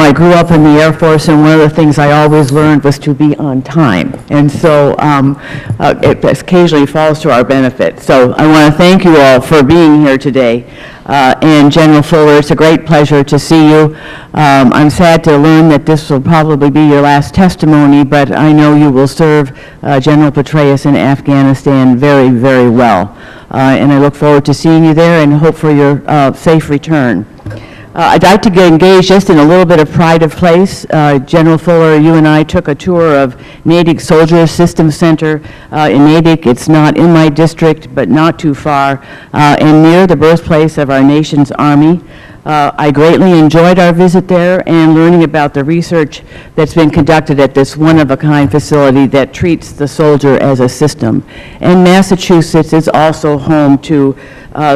I grew up in the Air Force, and one of the things I always learned was to be on time. And so it occasionally falls to our benefit. So I want to thank you all for being here today. And General Fuller, it's a great pleasure to see you. I'm sad to learn that this will probably be your last testimony, but I know you will serve General Petraeus in Afghanistan very, very well. And I look forward to seeing you there and hope for your safe return. I'd like to get engaged just in a little bit of pride of place. General Fuller, you and I took a tour of Natick Soldier Systems Center in Natick. It's not in my district, but not too far, and near the birthplace of our nation's Army. I greatly enjoyed our visit there and learning about the research that's been conducted at this one-of-a-kind facility that treats the soldier as a system. And Massachusetts is also home to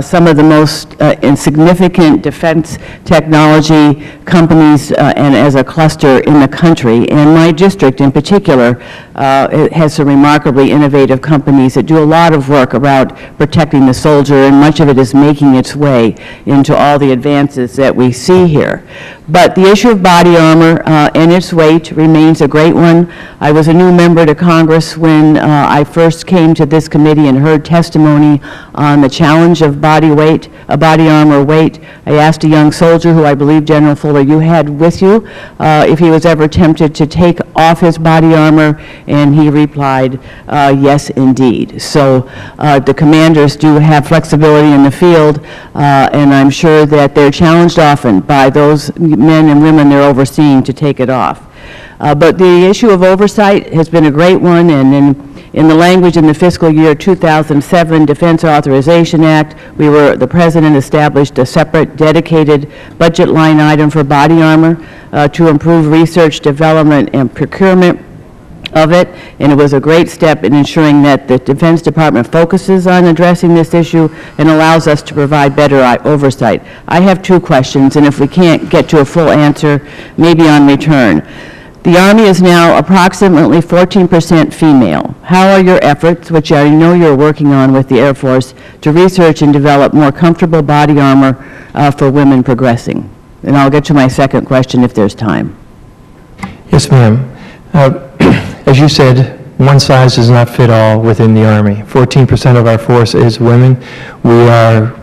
some of the most insignificant defense technology companies and as a cluster in the country. And my district in particular it has some remarkably innovative companies that do a lot of work about protecting the soldier, and much of it is making its way into all the advances that we see here. But the issue of body armor and its weight remains a great one. I was a new member to Congress when I first came to this committee and heard testimony on the challenge of body armor weight. I asked a young soldier who I believe, General Fuller, you had with you, if he was ever tempted to take off his body armor, and he replied, yes, indeed. So the commanders do have flexibility in the field, and I'm sure that they're challenged often by those men and women they're overseeing to take it off. But the issue of oversight has been a great one, and in the language in the fiscal year 2007 Defense Authorization Act, the President established a separate dedicated budget line item for body armor to improve research, development, and procurement of it, and it was a great step in ensuring that the Defense Department focuses on addressing this issue and allows us to provide better oversight. I have two questions, and if we can't get to a full answer, maybe on return. The Army is now approximately 14% female. How are your efforts, which I know you're working on with the Air Force, to research and develop more comfortable body armor for women progressing? And I'll get to my second question if there's time. Yes, ma'am. As you said, one size does not fit all within the Army. 14% of our force is women. We are,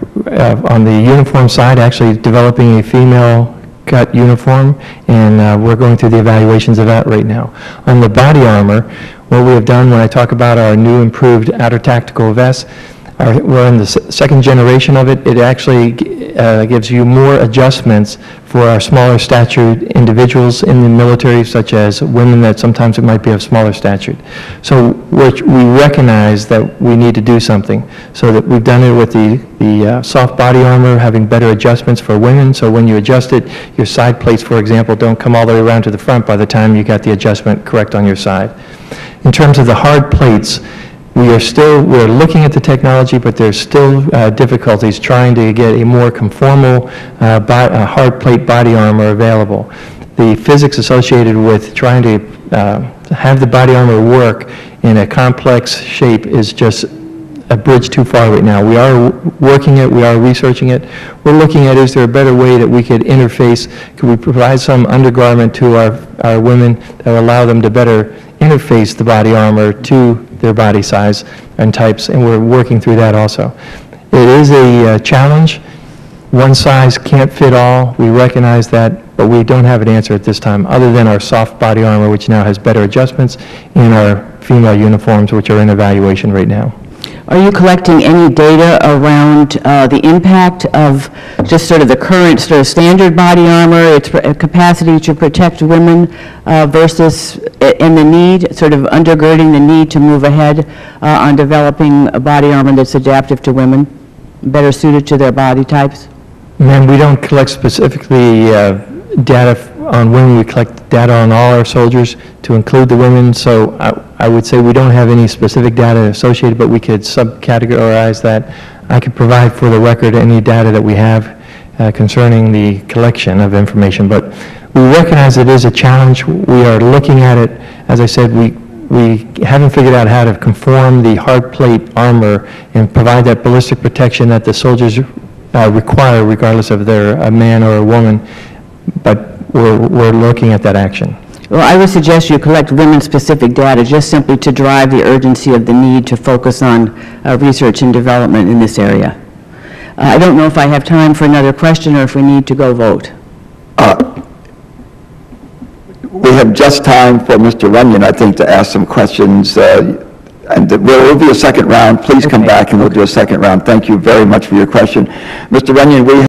on the uniform side, actually developing a female cut uniform, and we're going through the evaluations of that right now. On the body armor, what we have done when I talk about our new improved outer tactical vest, we're in the second generation of it. It actually gives you more adjustments for our smaller statured individuals in the military, such as women that sometimes it might be of smaller stature. So we recognize that we need to do something. So that we've done it with the soft body armor, having better adjustments for women. So when you adjust it, your side plates, for example, don't come all the way around to the front by the time you got the adjustment correct on your side. In terms of the hard plates, we're looking at the technology, but there's still difficulties trying to get a more conformal hard plate body armor available. The physics associated with trying to have the body armor work in a complex shape is just a bridge too far right now. We are working it, we are researching it. We're looking at, is there a better way that we could interface? Could we provide some undergarment to our women that will allow them to better interface the body armor to their body size and types, and we're working through that also. It is a challenge. One size can't fit all. We recognize that, but we don't have an answer at this time, other than our soft body armor, which now has better adjustments, and our female uniforms, which are in evaluation right now. Are you collecting any data around the impact of just sort of the current sort of standard body armor, its capacity to protect women versus and the need, sort of undergirding the need to move ahead on developing a body armor that's adaptive to women, better suited to their body types? Ma'am, we don't collect specifically data on women. We collect data on all our soldiers to include the women, so I would say we don't have any specific data associated, but we could subcategorize that. I could provide for the record any data that we have concerning the collection of information, but we recognize it is a challenge. We are looking at it. As I said, we haven't figured out how to conform the hard plate armor and provide that ballistic protection that the soldiers require, regardless of they're a man or a woman. But we're looking at that action. Well, I would suggest you collect women-specific data just simply to drive the urgency of the need to focus on research and development in this area. I don't know if I have time for another question or if we need to go vote. We have just time for Mr. Runyon, I think, to ask some questions. And we'll do a second round. Please come back and we'll do a second round. Thank you very much for your question. Mr. Runyon, we